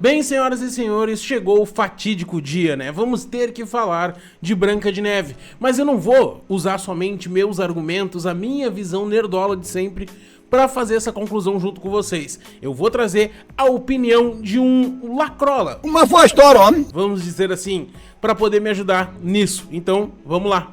Bem, senhoras e senhores, chegou o fatídico dia, né? Vamos ter que falar de Branca de Neve. Mas eu não vou usar somente meus argumentos, a minha visão nerdola de sempre, para fazer essa conclusão junto com vocês. Eu vou trazer a opinião de um lacrola. Uma voz do homem. Vamos dizer assim, para poder me ajudar nisso. Então, vamos lá.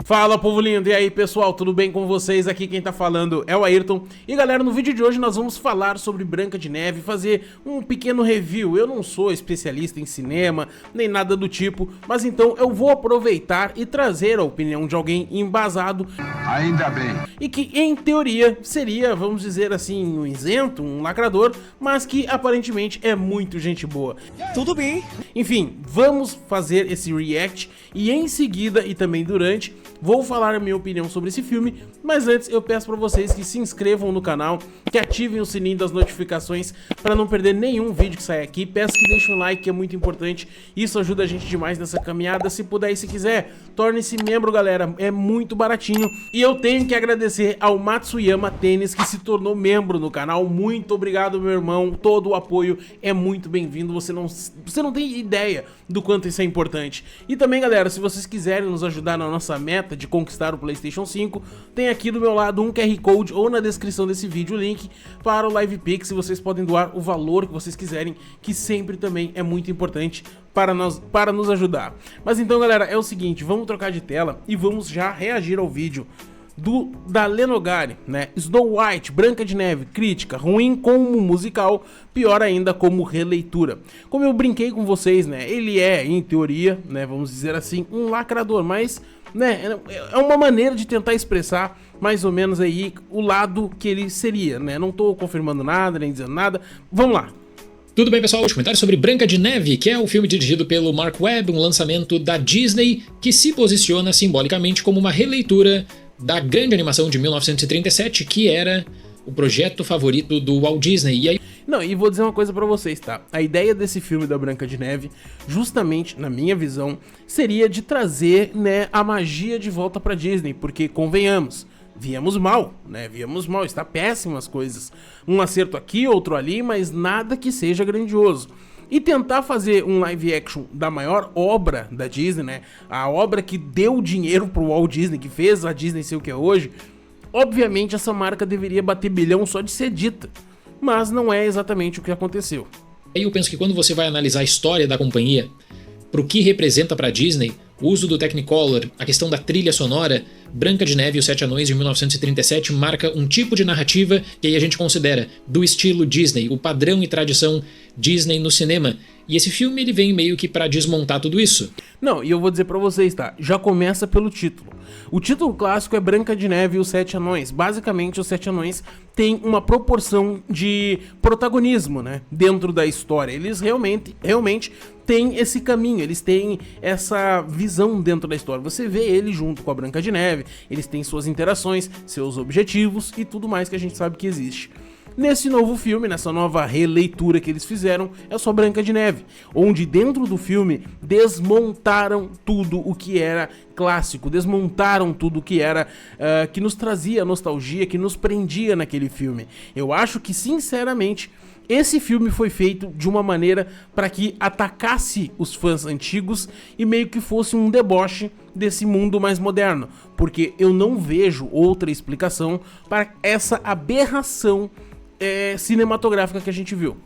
Fala, povo lindo, e aí pessoal, tudo bem com vocês? Aqui quem tá falando é o Ayrton. E galera, no vídeo de hoje nós vamos falar sobre Branca de Neve, fazer um pequeno review. Eu não sou especialista em cinema, nem nada do tipo, mas então eu vou aproveitar e trazer a opinião de alguém embasado. Ainda bem. E que em teoria seria, vamos dizer assim, um isento, um lacrador, mas que aparentemente é muito gente boa. Tudo bem. Enfim, vamos fazer esse react e em seguida e também durante vou falar a minha opinião sobre esse filme, mas antes eu peço para vocês que se inscrevam no canal, que ativem o sininho das notificações para não perder nenhum vídeo que sair aqui. Peço que deixem um like, que é muito importante, isso ajuda a gente demais nessa caminhada. Se puder e se quiser, torne-se membro, galera, é muito baratinho. E eu tenho que agradecer ao Matsuyama Tênis, que se tornou membro no canal. Muito obrigado, meu irmão, todo o apoio é muito bem-vindo, você não tem ideia do quanto isso é importante. E também, galera, se vocês quiserem nos ajudar na nossa meta de conquistar o PlayStation 5, tem aqui do meu lado um QR Code ou na descrição desse vídeo o link para o LivePix, e vocês podem doar o valor que vocês quiserem, que sempre também é muito importante para nos ajudar. Mas então, galera, é o seguinte, vamos trocar de tela e vamos já reagir ao vídeo da Lenogari, né? Snow White, Branca de Neve, crítica, ruim como musical, pior ainda como releitura. Como eu brinquei com vocês, né? Ele é, em teoria, né? Vamos dizer assim, um lacrador, mas, né? É uma maneira de tentar expressar mais ou menos aí o lado que ele seria, né? Não tô confirmando nada, nem dizendo nada. Vamos lá. Tudo bem, pessoal? Hoje comentário sobre Branca de Neve, que é o filme dirigido pelo Mark Webb, um lançamento da Disney que se posiciona simbolicamente como uma releitura da grande animação de 1937, que era o projeto favorito do Walt Disney. E aí... Não, e vou dizer uma coisa pra vocês, tá? A ideia desse filme da Branca de Neve, justamente, na minha visão, seria de trazer, né, a magia de volta pra Disney, porque, convenhamos, viemos mal, né? Viemos mal, está péssimo as coisas. Um acerto aqui, outro ali, mas nada que seja grandioso. E tentar fazer um live action da maior obra da Disney, né? A obra que deu dinheiro pro Walt Disney, que fez a Disney ser o que é hoje. Obviamente essa marca deveria bater bilhão só de ser dita, mas não é exatamente o que aconteceu. Eu penso que quando você vai analisar a história da companhia, pro que representa pra Disney, o uso do Technicolor, a questão da trilha sonora, Branca de Neve e os Sete Anões de 1937 marca um tipo de narrativa que aí a gente considera do estilo Disney, o padrão e tradição Disney no cinema. E esse filme ele vem meio que pra desmontar tudo isso. Não, e eu vou dizer pra vocês, tá? Já começa pelo título. O título clássico é Branca de Neve e os Sete Anões. Basicamente, os Sete Anões têm uma proporção de protagonismo, né? Dentro da história. Eles realmente têm esse caminho, eles têm essa visão dentro da história. Você vê ele junto com a Branca de Neve, eles têm suas interações, seus objetivos e tudo mais que a gente sabe que existe. Nesse novo filme, nessa nova releitura que eles fizeram, é só Branca de Neve, onde dentro do filme desmontaram tudo o que era clássico, desmontaram tudo o que era que nos trazia nostalgia, que nos prendia naquele filme. Eu acho que, sinceramente, esse filme foi feito de uma maneira para que atacasse os fãs antigos e meio que fosse um deboche desse mundo mais moderno, porque eu não vejo outra explicação para essa aberração cinematográfica que a gente viu.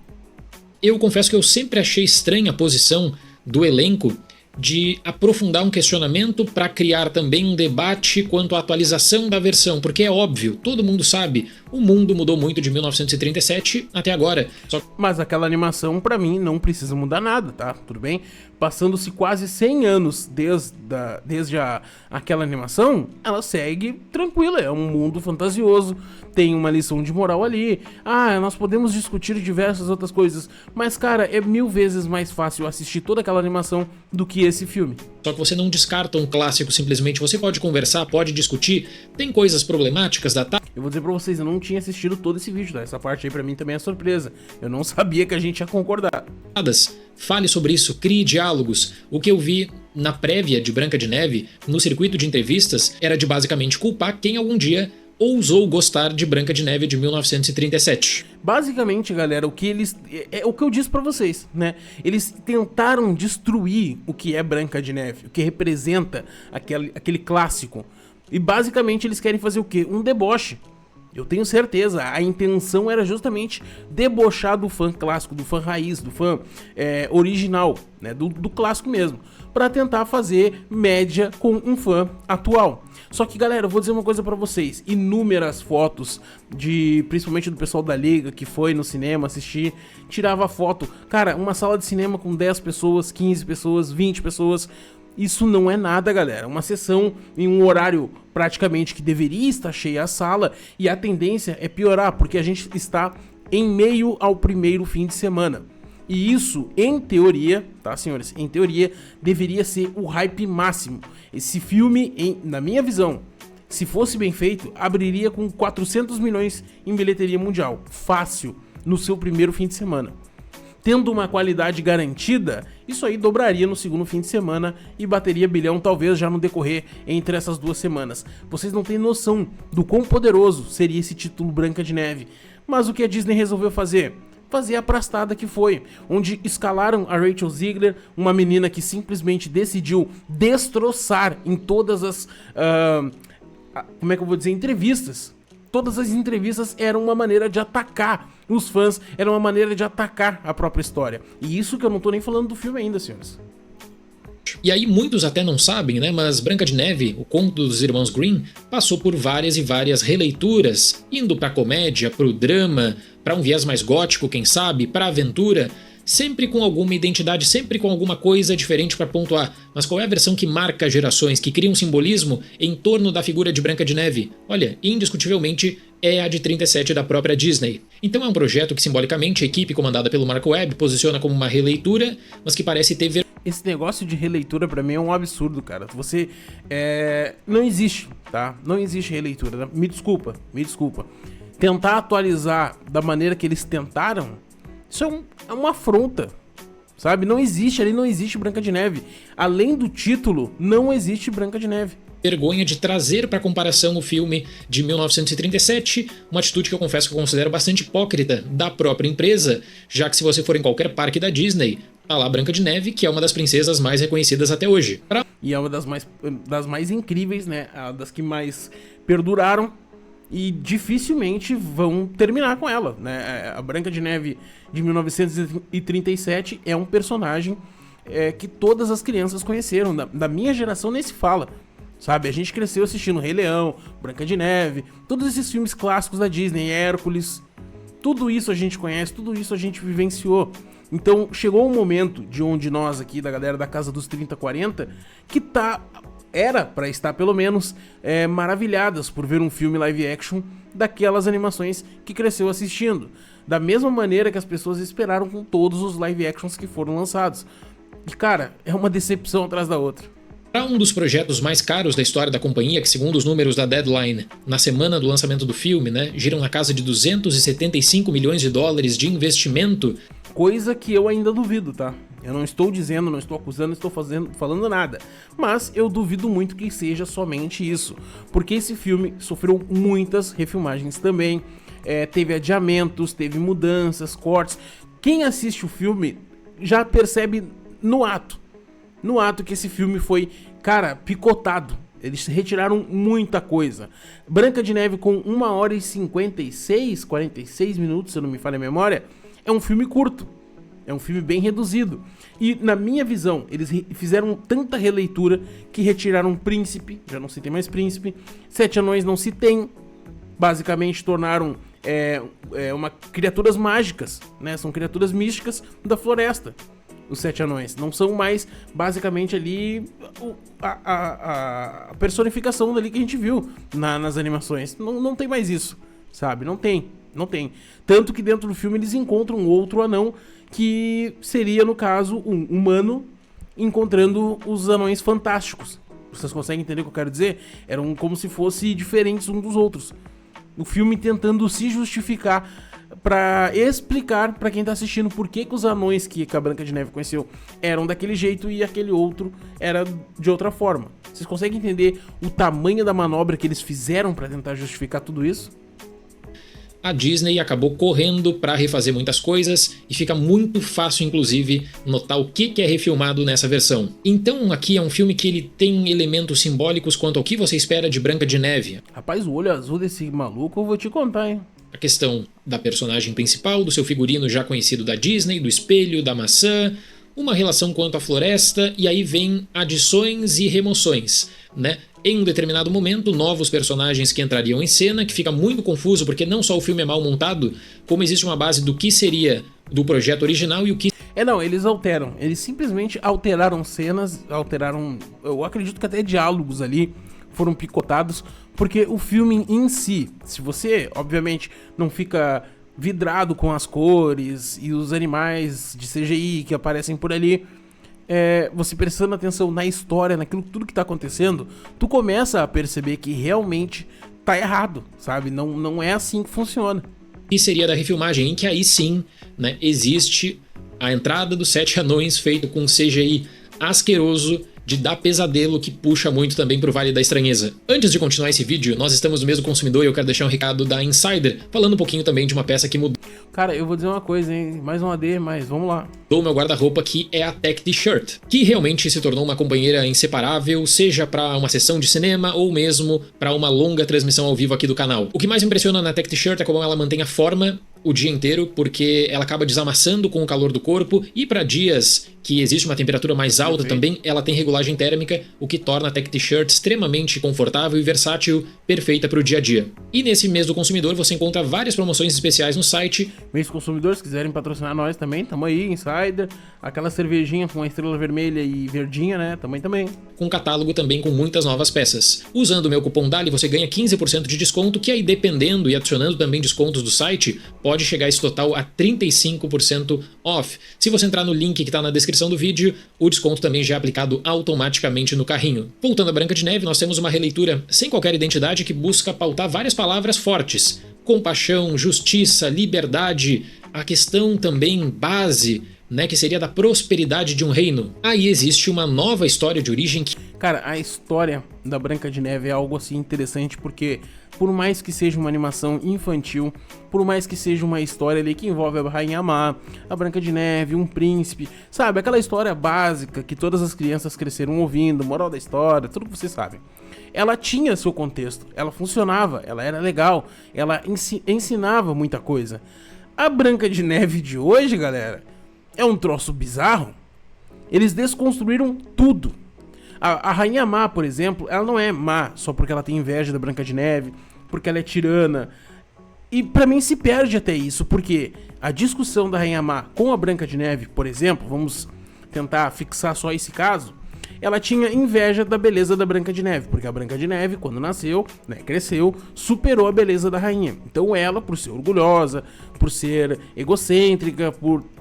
Eu confesso que eu sempre achei estranha a posição do elenco de aprofundar um questionamento para criar também um debate quanto à atualização da versão, porque é óbvio, todo mundo sabe, o mundo mudou muito de 1937 até agora. Mas aquela animação, pra mim, não precisa mudar nada, tá? Tudo bem? Passando-se quase 100 anos desde aquela animação, ela segue tranquila, é um mundo fantasioso, tem uma lição de moral ali. Ah, nós podemos discutir diversas outras coisas, mas, cara, é 1000 vezes mais fácil assistir toda aquela animação do que esse filme. Só que você não descarta um clássico simplesmente, você pode conversar, pode discutir, tem coisas problemáticas da Eu vou dizer pra vocês, eu não tinha assistido todo esse vídeo, tá? Essa parte aí pra mim também é surpresa. Eu não sabia que a gente ia concordar. Fale sobre isso, crie diálogos. O que eu vi na prévia de Branca de Neve, no circuito de entrevistas, era de basicamente culpar quem algum dia ousou gostar de Branca de Neve de 1937. Basicamente, galera, o que eles... É o que eu disse pra vocês, né? Eles tentaram destruir o que é Branca de Neve, o que representa aquele clássico. E basicamente eles querem fazer o quê? Um deboche. Eu tenho certeza, a intenção era justamente debochar do fã clássico, do fã raiz, do fã original, né? Do clássico mesmo, pra tentar fazer média com um fã atual. Só que, galera, eu vou dizer uma coisa pra vocês. Inúmeras fotos principalmente do pessoal da Liga que foi no cinema assistir, tirava foto. Cara, uma sala de cinema com 10 pessoas, 15 pessoas, 20 pessoas... Isso não é nada, galera. Uma sessão em um horário praticamente que deveria estar cheia a sala, e a tendência é piorar, porque a gente está em meio ao primeiro fim de semana. E isso, em teoria, tá, senhores? Em teoria, deveria ser o hype máximo. Esse filme, na minha visão, se fosse bem feito, abriria com 400 milhões em bilheteria mundial. Fácil, no seu primeiro fim de semana. Tendo uma qualidade garantida, isso aí dobraria no segundo fim de semana e bateria bilhão talvez já no decorrer entre essas 2 semanas. Vocês não têm noção do quão poderoso seria esse título Branca de Neve. Mas o que a Disney resolveu fazer? Fazer a prastada que foi, onde escalaram a Rachel Zegler, uma menina que simplesmente decidiu destroçar em todas as, como é que eu vou dizer, entrevistas. Todas as entrevistas eram uma maneira de atacar os fãs, era uma maneira de atacar a própria história. E isso que eu não tô nem falando do filme ainda, senhores. E aí muitos até não sabem, né, mas Branca de Neve, o conto dos irmãos Grimm, passou por várias e várias releituras, indo pra comédia, pro drama, pra um viés mais gótico, quem sabe, pra aventura, sempre com alguma identidade, sempre com alguma coisa diferente para pontuar. Mas qual é a versão que marca gerações, que cria um simbolismo em torno da figura de Branca de Neve? Olha, indiscutivelmente é a de 37 da própria Disney. Então é um projeto que simbolicamente a equipe comandada pelo Mark Webb posiciona como uma releitura, mas que parece ter... Esse negócio de releitura pra mim é um absurdo, cara. Você... não existe, tá? Não existe releitura. Me desculpa. Tentar atualizar da maneira que eles tentaram, isso é uma afronta, sabe? Não existe Branca de Neve. Além do título, não existe Branca de Neve. Vergonha de trazer para comparação o filme de 1937, uma atitude que eu confesso que eu considero bastante hipócrita da própria empresa, já que se você for em qualquer parque da Disney, tá lá Branca de Neve, que é uma das princesas mais reconhecidas até hoje. E é uma das mais incríveis, né? Das que mais perduraram e dificilmente vão terminar com ela, né? A Branca de Neve de 1937 é um personagem que todas as crianças conheceram. Da minha geração nem se fala, sabe? A gente cresceu assistindo Rei Leão, Branca de Neve, todos esses filmes clássicos da Disney, Hércules, tudo isso a gente conhece, tudo isso a gente vivenciou. Então chegou um momento de onde nós aqui, da galera da casa dos 30, 40, que era pra estar pelo menos maravilhadas por ver um filme live action daquelas animações que cresceu assistindo. Da mesma maneira que as pessoas esperaram com todos os live actions que foram lançados. E cara, é uma decepção atrás da outra. Para um dos projetos mais caros da história da companhia, que segundo os números da Deadline, na semana do lançamento do filme, né, giram na casa de 275 milhões de dólares de investimento. Coisa que eu ainda duvido, tá? Eu não estou dizendo, não estou acusando, não estou falando nada. Mas eu duvido muito que seja somente isso. Porque esse filme sofreu muitas refilmagens também. Teve adiamentos, teve mudanças, cortes. Quem assiste o filme já percebe no ato que esse filme foi, cara, picotado. Eles retiraram muita coisa. Branca de Neve com 1 hora e 56, 46 minutos, se eu não me falha a memória, é um filme curto. É um filme bem reduzido. E, na minha visão, eles fizeram tanta releitura que retiraram Príncipe, já não se tem mais Príncipe, 7 Anões não se tem, basicamente tornaram criaturas mágicas, né? São criaturas místicas da floresta. Os 7 Anões não são mais basicamente ali a personificação dali que a gente viu nas animações. Não tem mais isso, sabe? Não tem. Tanto que dentro do filme eles encontram outro anão que seria, no caso, um humano encontrando os anões fantásticos. Vocês conseguem entender o que eu quero dizer? Eram como se fossem diferentes uns dos outros. O filme tentando se justificar pra explicar pra quem tá assistindo por que os anões que a Branca de Neve conheceu eram daquele jeito e aquele outro era de outra forma. Vocês conseguem entender o tamanho da manobra que eles fizeram pra tentar justificar tudo isso? A Disney acabou correndo para refazer muitas coisas e fica muito fácil, inclusive, notar o que é refilmado nessa versão. Então aqui é um filme que ele tem elementos simbólicos quanto ao que você espera de Branca de Neve. Rapaz, o olho azul desse maluco eu vou te contar, hein? A questão da personagem principal, do seu figurino já conhecido da Disney, do espelho, da maçã, uma relação quanto à floresta, e aí vem adições e remoções, né? Em um determinado momento, novos personagens que entrariam em cena, que fica muito confuso porque não só o filme é mal montado, como existe uma base do que seria do projeto original e o que... Não, eles alteram. Eles simplesmente alteraram cenas, alteraram, eu acredito que até diálogos ali foram picotados, porque o filme em si, se você, obviamente, não fica vidrado com as cores e os animais de CGI que aparecem por ali, você prestando atenção na história, naquilo tudo que tá acontecendo, tu começa a perceber que realmente tá errado, sabe? Não é assim que funciona. E seria da refilmagem, em que aí sim, né, existe a entrada dos 7 anões feito com CGI asqueroso, de dar pesadelo, que puxa muito também pro Vale da Estranheza. Antes de continuar esse vídeo, nós estamos no mesmo consumidor e eu quero deixar um recado da Insider, falando um pouquinho também de uma peça que mudou. Cara, eu vou dizer uma coisa, hein? Mais um AD, mas vamos lá. Do meu guarda-roupa, que é a Tech T-Shirt, que realmente se tornou uma companheira inseparável, seja para uma sessão de cinema ou mesmo para uma longa transmissão ao vivo aqui do canal. O que mais impressiona na Tech T-Shirt é como ela mantém a forma o dia inteiro, porque ela acaba desamassando com o calor do corpo, e para dias que existe uma temperatura mais alta também, ela tem regulagem térmica, o que torna a Tech T-Shirt extremamente confortável e versátil, perfeita para o dia a dia. E nesse mês do consumidor você encontra várias promoções especiais no site. Mês do consumidor, se quiserem patrocinar nós também, tamo aí, Insider, aquela cervejinha com a estrela vermelha e verdinha, né, também. Com catálogo também com muitas novas peças. Usando o meu cupom DALI você ganha 15% de desconto, que aí dependendo e adicionando também descontos do site, pode chegar esse total a 35% off. Se você entrar no link que está na descrição do vídeo, o desconto também já é aplicado automaticamente no carrinho. Voltando a Branca de Neve, nós temos uma releitura sem qualquer identidade que busca pautar várias palavras fortes: compaixão, justiça, liberdade, a questão também base, né, que seria da prosperidade de um reino. Aí existe uma nova história de origem que... Cara, a história da Branca de Neve é algo assim interessante, porque por mais que seja uma animação infantil, por mais que seja uma história ali que envolve a Rainha Má, a Branca de Neve, um príncipe, sabe? Aquela história básica que todas as crianças cresceram ouvindo, moral da história, tudo que vocês sabem. Ela tinha seu contexto, ela funcionava, ela era legal, ela ensinava muita coisa. A Branca de Neve de hoje, galera, é um troço bizarro. Eles desconstruíram tudo. A Rainha Má, por exemplo, ela não é má só porque ela tem inveja da Branca de Neve, porque ela é tirana. E pra mim se perde até isso, porque a discussão da Rainha Má com a Branca de Neve, por exemplo, vamos tentar fixar só esse caso, ela tinha inveja da beleza da Branca de Neve, porque a Branca de Neve, quando nasceu, né, cresceu, superou a beleza da rainha. Então ela, por ser orgulhosa, por ser egocêntrica,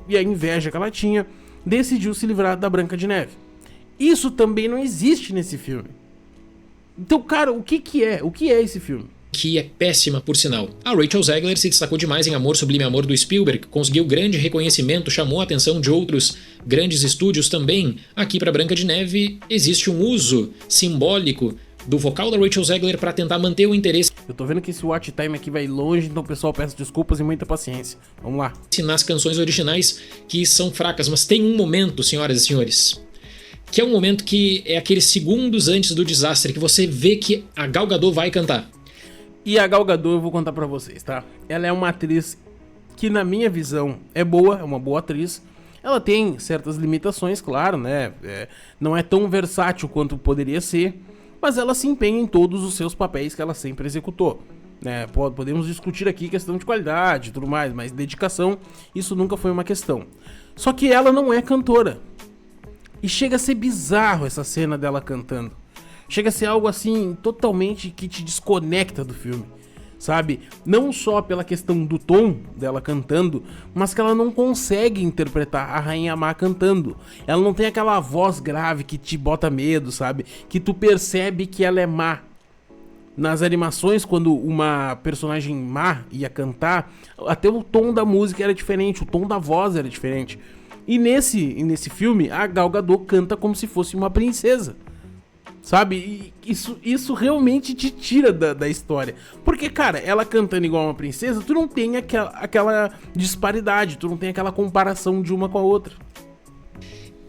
e a inveja que ela tinha, decidiu se livrar da Branca de Neve. Isso também não existe nesse filme. Então, cara, o que é? O que é esse filme? Que é péssima, por sinal. A Rachel Zegler se destacou demais em Amor Sublime Amor do Spielberg, conseguiu grande reconhecimento, chamou a atenção de outros grandes estúdios também. Aqui para Branca de Neve existe um uso simbólico do vocal da Rachel Zegler para tentar manter o interesse. Eu tô vendo que esse watch time aqui vai longe, então pessoal, peço desculpas e muita paciência. Vamos lá. Nas canções originais, que são fracas, mas tem um momento, senhoras e senhores, que é um momento que é aqueles segundos antes do desastre, que você vê que a Gal Gadot vai cantar. E a Gal Gadot eu vou contar pra vocês, tá? Ela é uma atriz que, na minha visão, é boa, é uma boa atriz. Ela tem certas limitações, claro, né? Não é tão versátil quanto poderia ser, mas ela se empenha em todos os seus papéis que ela sempre executou, né? Podemos discutir aqui questão de qualidade e tudo mais, mas dedicação, isso nunca foi uma questão. Só que ela não é cantora. E chega a ser bizarro essa cena dela cantando. Chega a ser algo assim, totalmente que te desconecta do filme, sabe? Não só pela questão do tom dela cantando, mas que ela não consegue interpretar a Rainha Má cantando. Ela não tem aquela voz grave que te bota medo, sabe? Que tu percebe que ela é má. nas animações, quando uma personagem má ia cantar, até o tom da música era diferente, o tom da voz era diferente. E nesse filme, a Gal Gadot canta como se fosse uma princesa. Sabe? E isso realmente te tira da história. Porque, cara, ela cantando igual uma princesa, tu não tem aquela disparidade, tu não tem aquela comparação de uma com a outra.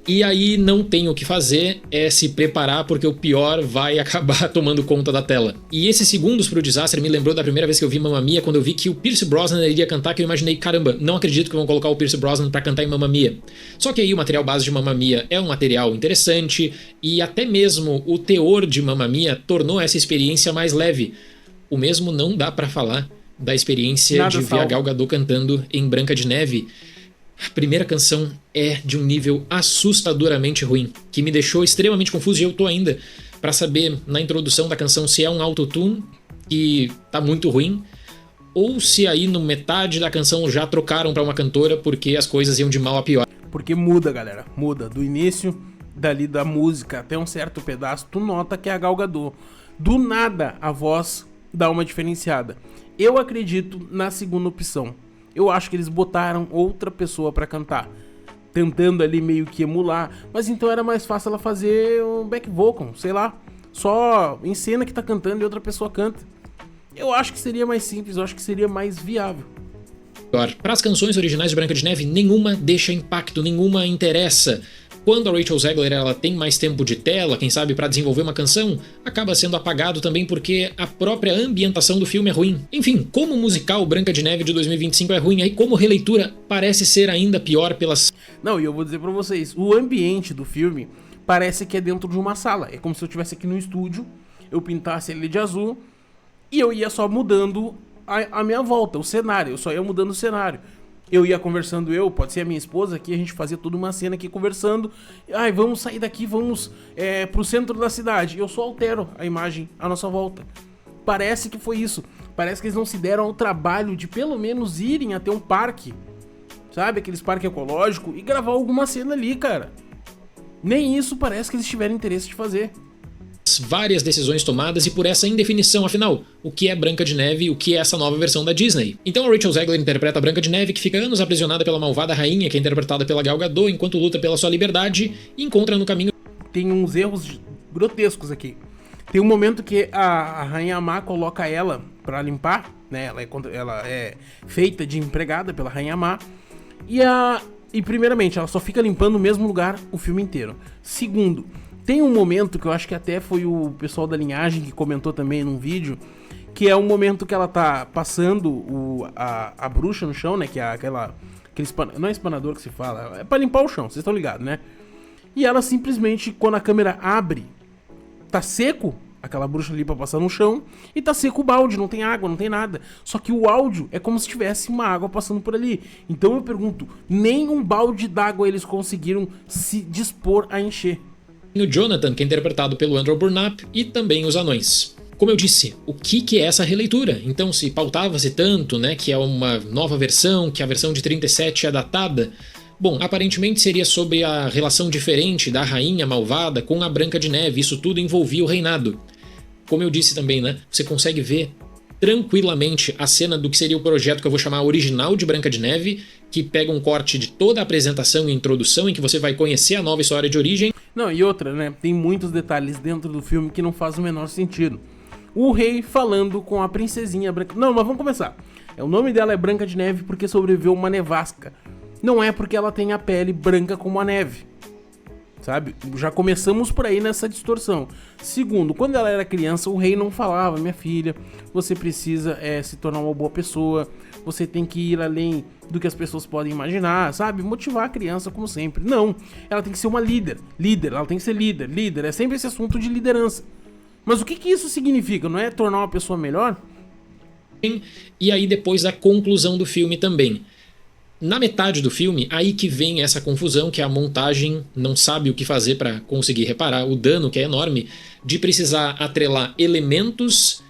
E aí não tem o que fazer, é se preparar porque o pior vai acabar tomando conta da tela. E esses segundos pro desastre me lembrou da primeira vez que eu vi Mamma Mia, quando eu vi que o Pierce Brosnan iria cantar, que eu imaginei, caramba, não acredito que vão colocar o Pierce Brosnan pra cantar em Mamma Mia. Só que aí o material base de Mamma Mia é um material interessante e até mesmo o teor de Mamma Mia tornou essa experiência mais leve. O mesmo não dá pra falar da experiência de ver a Gal Gadot cantando em Branca de Neve. A primeira canção é de um nível assustadoramente ruim, que me deixou extremamente confuso, e eu tô ainda pra saber na introdução da canção se é um autotune que tá muito ruim, ou se aí no metade da canção já trocaram pra uma cantora porque as coisas iam de mal a pior. Porque muda, galera, muda. Do início dali da música até um certo pedaço, tu nota que é a Gal Gadot. Do nada a voz dá uma diferenciada. Eu acredito na segunda opção. Eu acho que eles botaram outra pessoa pra cantar, tentando ali meio que emular, mas então era mais fácil ela fazer um back vocal, sei lá, só em cena que tá cantando e outra pessoa canta. Eu acho que seria mais simples, eu acho que seria mais viável. Para as canções originais de Branca de Neve, nenhuma deixa impacto, nenhuma interessa. Quando a Rachel Zegler ela tem mais tempo de tela, quem sabe para desenvolver uma canção, acaba sendo apagado também porque a própria ambientação do filme é ruim. Enfim, como o musical Branca de Neve de 2025 é ruim, aí como releitura parece ser ainda pior pelas... Não, e eu vou dizer pra vocês, o ambiente do filme parece que é dentro de uma sala. É como se eu estivesse aqui no estúdio, eu pintasse ele de azul e eu ia só mudando a minha volta, o cenário, eu só ia mudando o cenário. Eu ia conversando, pode ser a minha esposa aqui, a gente fazia toda uma cena aqui conversando. Ai, vamos sair daqui, vamos pro centro da cidade. Eu só altero a imagem à nossa volta. Parece que foi isso. Parece que eles não se deram ao trabalho de pelo menos irem até um parque, sabe? Aqueles parques ecológicos e gravar alguma cena ali, cara. Nem isso parece que eles tiveram interesse de fazer. Várias decisões tomadas e por essa indefinição, afinal, o que é Branca de Neve e o que é essa nova versão da Disney. Então a Rachel Zegler interpreta a Branca de Neve, que fica anos aprisionada pela malvada rainha, que é interpretada pela Gal Gadot, enquanto luta pela sua liberdade e encontra no caminho... Tem uns erros grotescos aqui. Tem um momento que a Rainha Má coloca ela pra limpar, né? Ela é feita de empregada pela Rainha Má. E primeiramente, ela só fica limpando o mesmo lugar o filme inteiro. Segundo, tem um momento que eu acho que até foi o pessoal da Linhagem que comentou também num vídeo, que é um momento que ela tá passando a bruxa no chão, né? Que é não é espanador que se fala, é pra limpar o chão, vocês estão ligados, né? E ela simplesmente, quando a câmera abre, tá seco aquela bruxa ali pra passar no chão, e tá seco o balde, não tem água, não tem nada. Só que o áudio é como se tivesse uma água passando por ali. Então eu pergunto, nem um balde d'água eles conseguiram se dispor a encher. O Jonathan, que é interpretado pelo Andrew Burnap, e também os anões. Como eu disse, o que é essa releitura? Então se pautava-se tanto, né, que é uma nova versão, que a versão de 37 é datada. Bom, aparentemente seria sobre a relação diferente da rainha malvada com a Branca de Neve, isso tudo envolvia o reinado. Como eu disse também, né, você consegue ver tranquilamente a cena do que seria o projeto que eu vou chamar original de Branca de Neve, que pega um corte de toda a apresentação e introdução em que você vai conhecer a nova história de origem. Não, e outra, né, tem muitos detalhes dentro do filme que não faz o menor sentido. O rei falando com a princesinha branca... Não, mas vamos começar. O nome dela é Branca de Neve porque sobreviveu uma nevasca. Não é porque ela tem a pele branca como a neve. Sabe? Já começamos por aí nessa distorção. Segundo, quando ela era criança, o rei não falava: minha filha, você precisa se tornar uma boa pessoa, você tem que ir além do que as pessoas podem imaginar, sabe? Motivar a criança como sempre. Não, ela tem que ser uma líder, ela tem que ser líder, é sempre esse assunto de liderança. Mas o que isso significa? Não é tornar uma pessoa melhor? E aí depois a conclusão do filme também. Na metade do filme, aí que vem essa confusão, que a montagem não sabe o que fazer para conseguir reparar o dano que é enorme de precisar atrelar elementos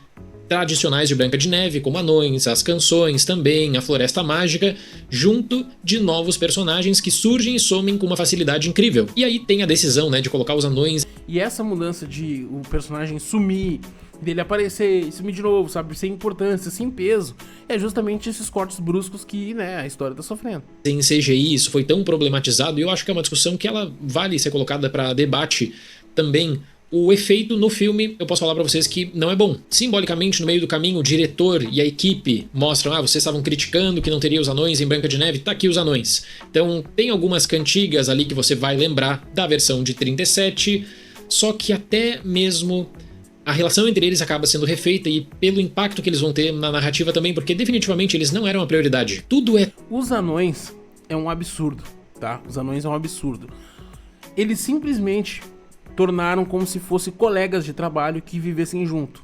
tradicionais de Branca de Neve, como anões, as canções também, a floresta mágica, junto de novos personagens que surgem e somem com uma facilidade incrível. E aí tem a decisão, né, de colocar os anões. E essa mudança de o personagem sumir, dele aparecer e sumir de novo, sabe? Sem importância, sem peso. É justamente esses cortes bruscos que, né, a história tá sofrendo. Em CGI isso foi tão problematizado, e eu acho que é uma discussão que ela vale ser colocada para debate também. O efeito no filme, eu posso falar pra vocês que não é bom. Simbolicamente, no meio do caminho, o diretor e a equipe mostram: ah, vocês estavam criticando que não teria os anões em Branca de Neve, tá aqui os anões. Então tem algumas cantigas ali que você vai lembrar da versão de 37, só que até mesmo a relação entre eles acaba sendo refeita, e pelo impacto que eles vão ter na narrativa também, porque definitivamente eles não eram a prioridade. Tudo é... Os anões é um absurdo, tá? Os anões é um absurdo. Eles simplesmente tornaram como se fossem colegas de trabalho que vivessem junto.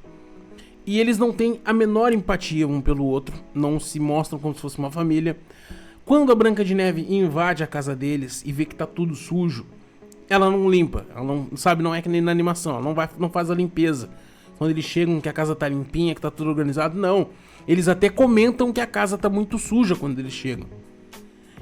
E eles não têm a menor empatia um pelo outro, não se mostram como se fosse uma família. Quando a Branca de Neve invade a casa deles e vê que tá tudo sujo, ela não limpa, ela não, sabe, não é que nem na animação, ela não faz a limpeza. Quando eles chegam que a casa tá limpinha, que tá tudo organizado, não. Eles até comentam que a casa tá muito suja quando eles chegam.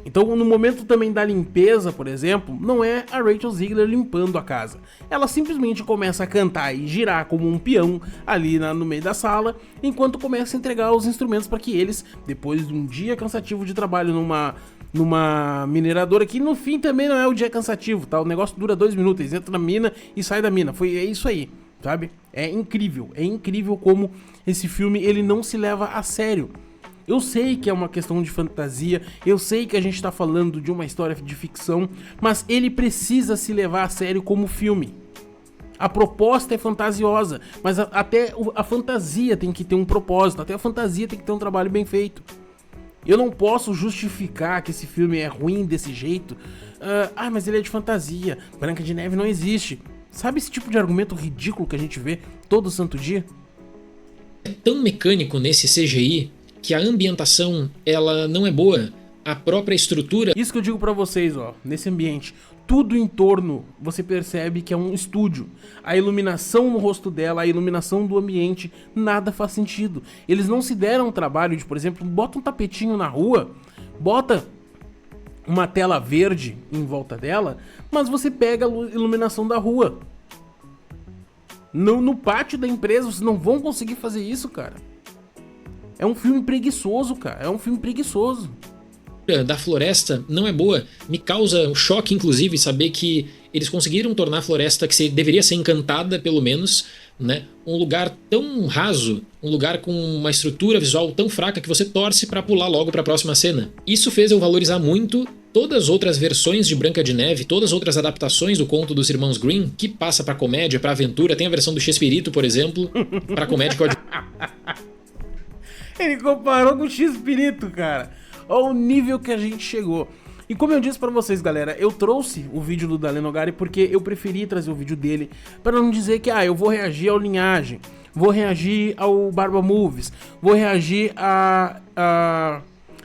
Então, no momento também da limpeza, por exemplo, não é a Rachel Zegler limpando a casa. Ela simplesmente começa a cantar e girar como um peão ali no meio da sala, enquanto começa a entregar os instrumentos para que eles, depois de um dia cansativo de trabalho numa mineradora, que no fim também não é o dia cansativo, tá? O negócio dura 2 minutos, eles entram na mina e sai da mina. É isso aí, sabe? É incrível como esse filme ele não se leva a sério. Eu sei que é uma questão de fantasia, eu sei que a gente tá falando de uma história de ficção, mas ele precisa se levar a sério como filme. A proposta é fantasiosa, mas até a fantasia tem que ter um propósito, até a fantasia tem que ter um trabalho bem feito. Eu não posso justificar que esse filme é ruim desse jeito. Mas ele é de fantasia, Branca de Neve não existe. Sabe esse tipo de argumento ridículo que a gente vê todo santo dia? É tão mecânico nesse CGI que a ambientação, ela não é boa, a própria estrutura... Isso que eu digo pra vocês, ó, nesse ambiente, tudo em torno, você percebe que é um estúdio. A iluminação no rosto dela, a iluminação do ambiente, nada faz sentido. Eles não se deram o trabalho de, por exemplo, bota um tapetinho na rua, bota uma tela verde em volta dela, mas você pega a iluminação da rua. No pátio da empresa, vocês não vão conseguir fazer isso, cara. É um filme preguiçoso, cara. É um filme preguiçoso. Da floresta não é boa. Me causa um choque, inclusive, saber que eles conseguiram tornar a floresta, que deveria ser encantada, pelo menos, né, um lugar tão raso, um lugar com uma estrutura visual tão fraca que você torce pra pular logo pra próxima cena. Isso fez eu valorizar muito todas as outras versões de Branca de Neve, todas as outras adaptações do conto dos irmãos Grimm, que passa pra comédia, pra aventura. Tem a versão do Chespirito, por exemplo, pra comédia que eu... Ele comparou com o X-Pirito, cara. Olha o nível que a gente chegou. E como eu disse pra vocês, galera, eu trouxe o vídeo do Dalen Nogari porque eu preferi trazer o vídeo dele pra não dizer que, eu vou reagir ao Linhagem, vou reagir ao Barba Movies, vou reagir a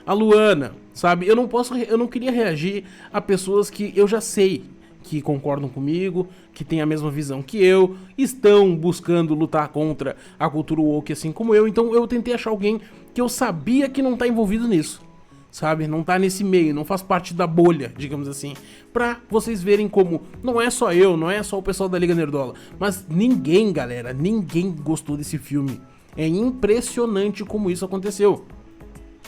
Luana, sabe? Eu não queria reagir a pessoas que eu já sei que concordam comigo, que têm a mesma visão que eu, estão buscando lutar contra a cultura woke assim como eu. Então eu tentei achar alguém que eu sabia que não tá envolvido nisso, sabe? Não tá nesse meio, não faz parte da bolha, digamos assim. Pra vocês verem como não é só eu, não é só o pessoal da Liga Nerdola, mas ninguém, galera, ninguém gostou desse filme. É impressionante como isso aconteceu.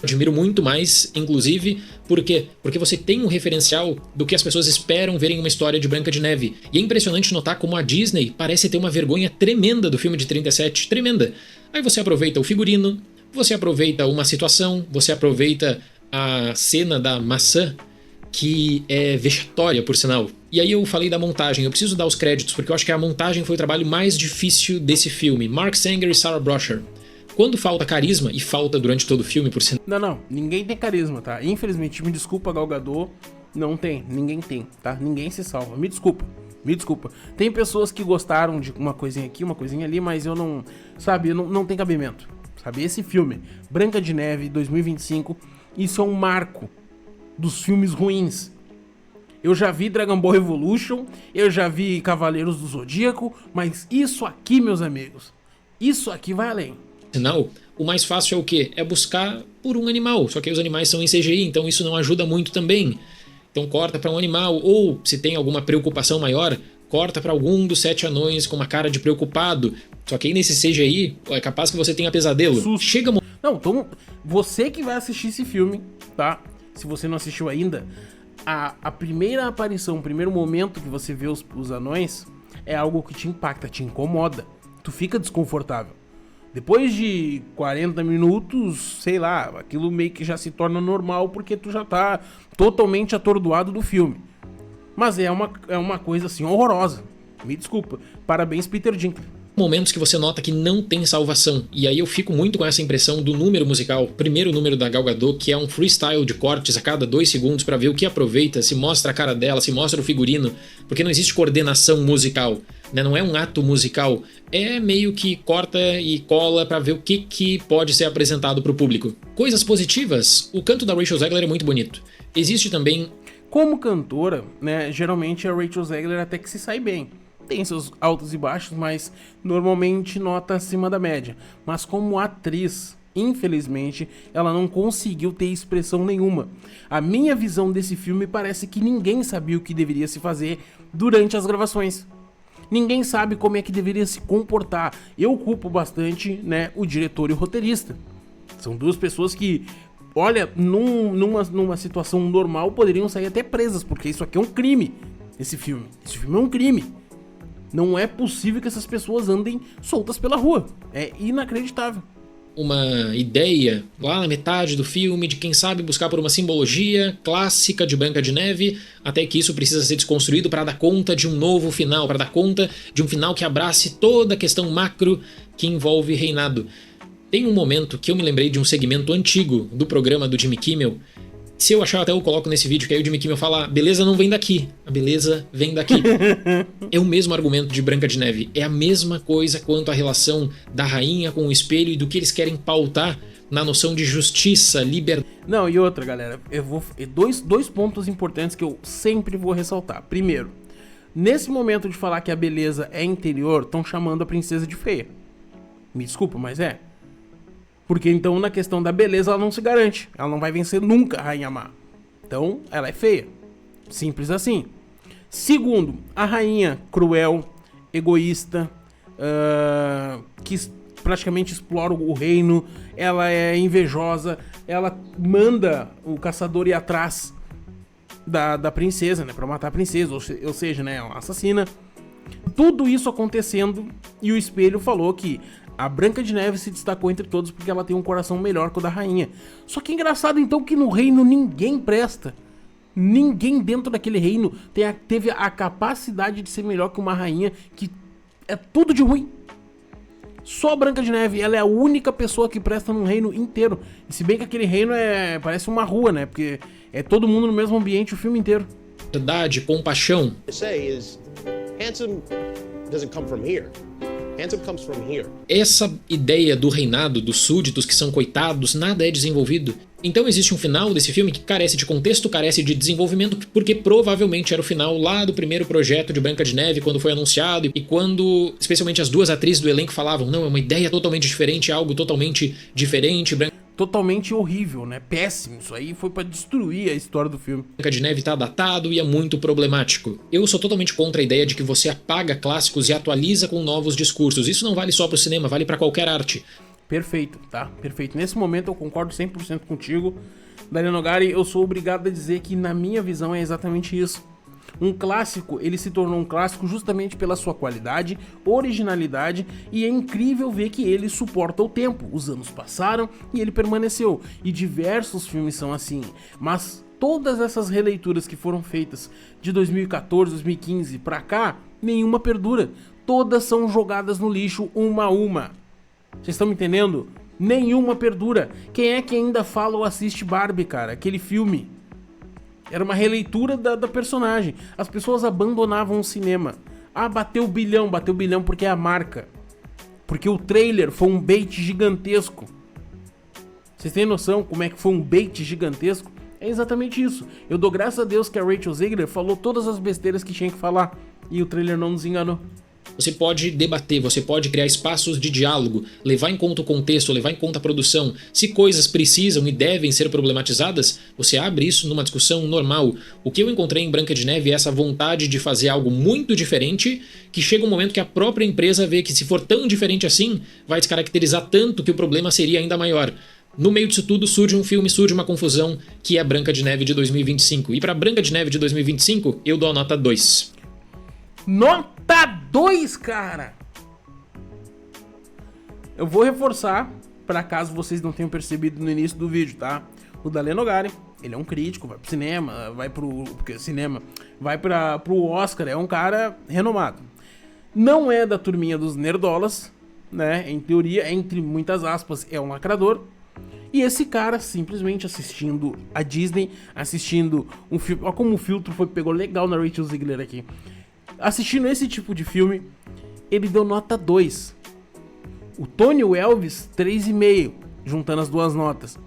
Admiro muito mais, inclusive, por quê? Porque você tem um referencial do que as pessoas esperam ver em uma história de Branca de Neve. E é impressionante notar como a Disney parece ter uma vergonha tremenda do filme de 37, tremenda. Aí você aproveita o figurino, você aproveita uma situação, você aproveita a cena da maçã, que é vexatória, por sinal. E aí eu falei da montagem, eu preciso dar os créditos, porque eu acho que a montagem foi o trabalho mais difícil desse filme. Mark Sanger e Sarah Brosher. Quando falta carisma, e falta durante todo o filme, por sinal... Não, ninguém tem carisma, tá? Infelizmente, me desculpa, Gal Gadot, não tem, ninguém tem, tá? Ninguém se salva, me desculpa. Tem pessoas que gostaram de uma coisinha aqui, uma coisinha ali, mas eu não, sabe, não tem cabimento, sabe? Esse filme, Branca de Neve, 2025, isso é um marco dos filmes ruins. Eu já vi Dragon Ball Evolution, eu já vi Cavaleiros do Zodíaco, mas isso aqui, meus amigos, isso aqui vai além. Sinal, o mais fácil é o quê? É buscar por um animal, só que aí os animais são em CGI, então isso não ajuda muito também. Então corta para um animal, ou se tem alguma preocupação maior, corta pra algum dos 7 anões com uma cara de preocupado. Só que aí nesse CGI, é capaz que você tenha pesadelo. Susto. Chega... Não, então, você que vai assistir esse filme, tá? Se você não assistiu ainda, a primeira aparição, o primeiro momento que você vê os anões é algo que te impacta, te incomoda. Tu fica desconfortável. Depois de 40 minutos, sei lá, aquilo meio que já se torna normal porque tu já tá totalmente atordoado do filme. Mas é uma coisa assim horrorosa. Me desculpa. Parabéns, Peter Dinklage. Momentos que você nota que não tem salvação. E aí eu fico muito com essa impressão do número musical, primeiro número da Gal Gadot, que é um freestyle de cortes a cada 2 segundos pra ver o que aproveita, se mostra a cara dela, se mostra o figurino, porque não existe coordenação musical, né? Não é um ato musical, é meio que corta e cola pra ver o que pode ser apresentado pro público. Coisas positivas, o canto da Rachel Zegler é muito bonito. Existe também... Como cantora, né, geralmente a Rachel Zegler até que se sai bem. Tem seus altos e baixos, mas normalmente nota acima da média. Mas como atriz, infelizmente, ela não conseguiu ter expressão nenhuma. A minha visão desse filme parece que ninguém sabia o que deveria se fazer durante as gravações. Ninguém sabe como é que deveria se comportar. Eu culpo bastante, né, o diretor e o roteirista. São duas pessoas que, olha, numa situação normal poderiam sair até presas, porque isso aqui é um crime, esse filme. Esse filme é um crime. Não é possível que essas pessoas andem soltas pela rua. É inacreditável. Uma ideia lá na metade do filme de quem sabe buscar por uma simbologia clássica de Branca de Neve, até que isso precisa ser desconstruído para dar conta de um novo final, para dar conta de um final que abrace toda a questão macro que envolve reinado. Tem um momento que eu me lembrei de um segmento antigo do programa do Jimmy Kimmel. Se eu achar, até eu coloco nesse vídeo, que aí o Jimmy Kimmel fala: a beleza não vem daqui, a beleza vem daqui. É o mesmo argumento de Branca de Neve, é a mesma coisa quanto a relação da rainha com o espelho e do que eles querem pautar na noção de justiça, liberdade. Não, e outra, galera, eu vou dois pontos importantes que eu sempre vou ressaltar. Primeiro, nesse momento de falar que a beleza é interior, estão chamando a princesa de feia. Me desculpa, mas é. Porque então na questão da beleza ela não se garante. Ela não vai vencer nunca a Rainha Má. Então ela é feia. Simples assim. Segundo, a rainha cruel, egoísta, que praticamente explora o reino. Ela é invejosa. Ela manda o caçador ir atrás da princesa, né? Pra matar a princesa. Ou seja, né? É uma assassina. Tudo isso acontecendo e o espelho falou que a Branca de Neve se destacou entre todos porque ela tem um coração melhor que o da rainha. Só que é engraçado então que no reino ninguém presta. Ninguém dentro daquele reino teve a capacidade de ser melhor que uma rainha, que é tudo de ruim. Só a Branca de Neve, ela é a única pessoa que presta num reino inteiro. E se bem que aquele reino parece uma rua, né? Porque é todo mundo no mesmo ambiente o filme inteiro. Verdade, compaixão. Handsome doesn't come from here. Handsome comes from here. Essa ideia do reinado, dos súditos que são coitados, nada é desenvolvido. Então existe um final desse filme que carece de contexto, carece de desenvolvimento, porque provavelmente era o final lá do primeiro projeto de Branca de Neve, quando foi anunciado, e quando, especialmente as duas atrizes do elenco falavam, não, é uma ideia totalmente diferente, algo totalmente diferente. Totalmente horrível, né? Péssimo. Isso aí foi pra destruir a história do filme. Branca de Neve tá datado e é muito problemático. Eu sou totalmente contra a ideia de que você apaga clássicos e atualiza com novos discursos. Isso não vale só pro cinema, vale pra qualquer arte. Perfeito, tá? Perfeito. Nesse momento eu concordo 100% contigo. Daniel Nogari, eu sou obrigado a dizer que na minha visão é exatamente isso. Um clássico, ele se tornou um clássico justamente pela sua qualidade, originalidade, e é incrível ver que ele suporta o tempo. Os anos passaram e ele permaneceu, e diversos filmes são assim. Mas todas essas releituras que foram feitas de 2014, 2015 pra cá, nenhuma perdura. Todas são jogadas no lixo uma a uma. Vocês estão me entendendo? Nenhuma perdura. Quem é que ainda fala ou assiste Barbie, cara? Aquele filme. Era uma releitura da personagem. As pessoas abandonavam o cinema. Ah, bateu bilhão porque é a marca. Porque o trailer foi um bait gigantesco. Vocês têm noção como é que foi um bait gigantesco? É exatamente isso. Eu dou graças a Deus que a Rachel Zegler falou todas as besteiras que tinha que falar. E o trailer não nos enganou. você pode debater, você pode criar espaços de diálogo, levar em conta o contexto, levar em conta a produção. Se coisas precisam e devem ser problematizadas, você abre isso numa discussão normal. O que eu encontrei em Branca de Neve é essa vontade de fazer algo muito diferente, que chega um momento que a própria empresa vê que se for tão diferente assim, vai descaracterizar tanto que o problema seria ainda maior. No meio disso tudo surge um filme, surge uma confusão, que é Branca de Neve de 2025. E pra Branca de Neve de 2025, eu dou a nota 2. Nota 2, cara! Eu vou reforçar, para caso vocês não tenham percebido no início do vídeo, tá? O Dalle Nogari, ele é um crítico, vai pro cinema, vai pro Oscar, é um cara renomado. Não é da turminha dos nerdolas, né? Em teoria, entre muitas aspas, é um lacrador. E esse cara simplesmente assistindo a Disney, assistindo um filme... Olha como o filtro pegou legal na Rachel Zegler aqui. Assistindo esse tipo de filme, ele deu nota 2. O Tony Elvis, 3,5, juntando as duas notas.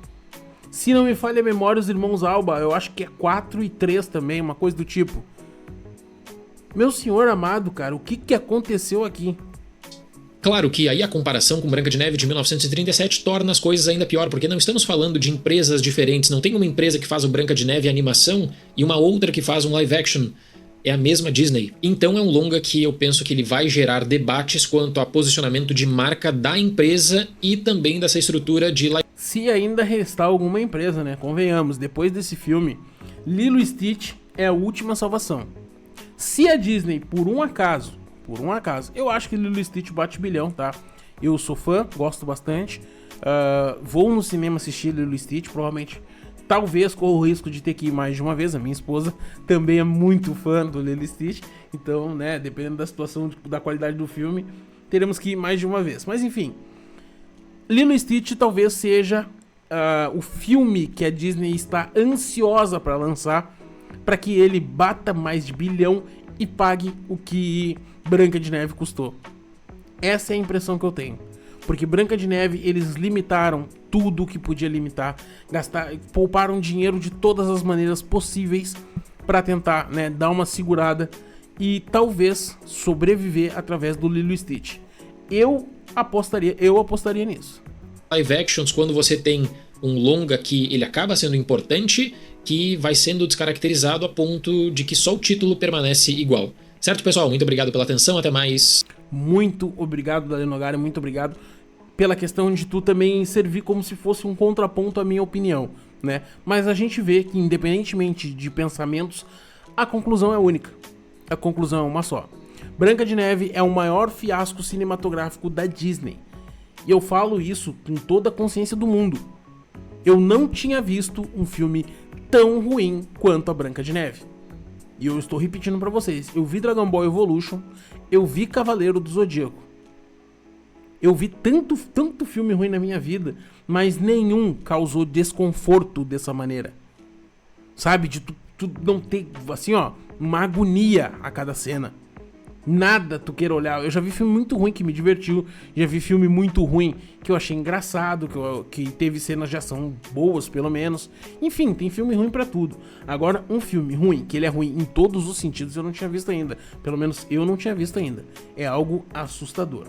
Se não me falha a memória, os irmãos Alba, eu acho que é 4 e 3 também, uma coisa do tipo. Meu senhor amado, cara, o que aconteceu aqui? Claro que aí a comparação com Branca de Neve de 1937 torna as coisas ainda pior, porque não estamos falando de empresas diferentes, não tem uma empresa que faz o Branca de Neve animação e uma outra que faz um live action. É a mesma Disney. Então é um longa que eu penso que ele vai gerar debates quanto ao posicionamento de marca da empresa e também dessa estrutura de live. Se ainda restar alguma empresa, né? Convenhamos, depois desse filme, Lilo e Stitch é a última salvação. Se a Disney, por um acaso, eu acho que Lilo e Stitch bate bilhão, tá? Eu sou fã, gosto bastante. Vou no cinema assistir Lilo e Stitch, provavelmente, talvez corra o risco de ter que ir mais de uma vez. A minha esposa também é muito fã do Lilo e Stitch, então, né, dependendo da situação, da qualidade do filme, teremos que ir mais de uma vez. Mas enfim, Lilo e Stitch talvez seja o filme que a Disney está ansiosa para lançar, para que ele bata mais de bilhão e pague o que Branca de Neve custou. Essa é a impressão que eu tenho. Porque Branca de Neve, eles limitaram tudo que podia limitar, pouparam dinheiro de todas as maneiras possíveis para tentar, né, dar uma segurada e talvez sobreviver através do Lilo e Stitch. Eu apostaria nisso. Live actions, quando você tem um longa que ele acaba sendo importante, que vai sendo descaracterizado a ponto de que só o título permanece igual. Certo, pessoal? Muito obrigado pela atenção, até mais. Muito obrigado, Dalle Nogari, muito obrigado pela questão de tu também servir como se fosse um contraponto à minha opinião, né? Mas a gente vê que, independentemente de pensamentos, a conclusão é única. A conclusão é uma só. Branca de Neve é o maior fiasco cinematográfico da Disney. E eu falo isso com toda a consciência do mundo. Eu não tinha visto um filme tão ruim quanto a Branca de Neve. E eu estou repetindo pra vocês, eu vi Dragon Ball Evolution, eu vi Cavaleiro do Zodíaco. Eu vi tanto filme ruim na minha vida, mas nenhum causou desconforto dessa maneira. Sabe, de tu não ter, assim ó, uma agonia a cada cena. Nada tu queira olhar. Eu já vi filme muito ruim que me divertiu, já vi filme muito ruim que eu achei engraçado, que teve cenas de ação boas, pelo menos. Enfim, tem filme ruim pra tudo. Agora, um filme ruim, que ele é ruim em todos os sentidos, eu não tinha visto ainda. Pelo menos eu não tinha visto ainda. É algo assustador.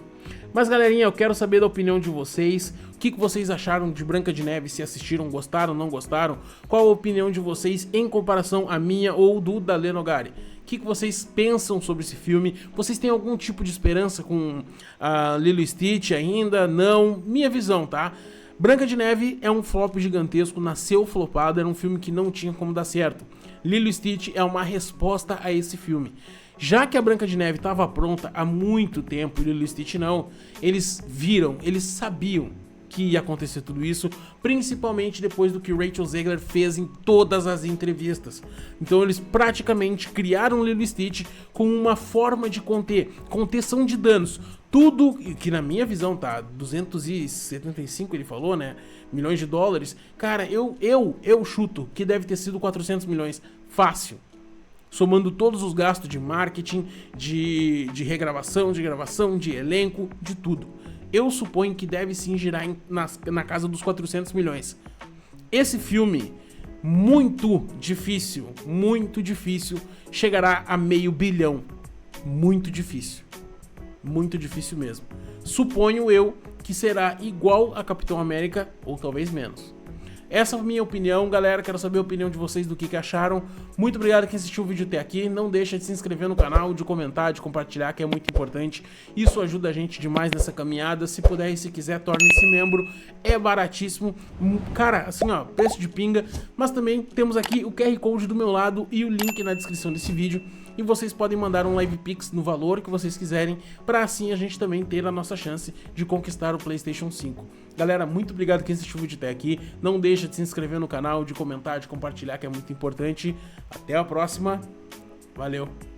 Mas galerinha, eu quero saber da opinião de vocês. O que vocês acharam de Branca de Neve? Se assistiram, gostaram, não gostaram? Qual a opinião de vocês em comparação à minha ou do Dalle Nogari? O que vocês pensam sobre esse filme? Vocês têm algum tipo de esperança com a Lilo e Stitch ainda? Não? Minha visão, tá? Branca de Neve é um flop gigantesco, nasceu flopado, era um filme que não tinha como dar certo. Lilo e Stitch é uma resposta a esse filme. Já que a Branca de Neve estava pronta há muito tempo e Lilo e Stitch não, eles sabiam que ia acontecer tudo isso, principalmente depois do que Rachel Zegler fez em todas as entrevistas. Então eles praticamente criaram Lilo e Stitch com uma forma de contenção de danos. Tudo que na minha visão tá, 275 ele falou, né, milhões de dólares. Cara, eu chuto que deve ter sido 400 milhões, fácil. Somando todos os gastos de marketing, de regravação, de gravação, de elenco, de tudo. Eu suponho que deve sim girar na casa dos 400 milhões. Esse filme, muito difícil, chegará a $500 milhão. Muito difícil. muito difícil mesmo. Suponho eu que será igual a Capitão América, ou talvez menos. Essa é a minha opinião, galera. Quero saber a opinião de vocês do que acharam. Muito obrigado quem assistiu o vídeo até aqui. Não deixa de se inscrever no canal, de comentar, de compartilhar, que é muito importante. Isso ajuda a gente demais nessa caminhada. Se puder e se quiser, torne-se membro. É baratíssimo. Cara, assim, ó, preço de pinga. Mas também temos aqui o QR Code do meu lado e o link na descrição desse vídeo. E vocês podem mandar um Live Pix no valor que vocês quiserem, para assim a gente também ter a nossa chance de conquistar o PlayStation 5. Galera, muito obrigado quem assistiu o vídeo até aqui. Não deixa de se inscrever no canal, de comentar, de compartilhar, que é muito importante. Até a próxima. Valeu!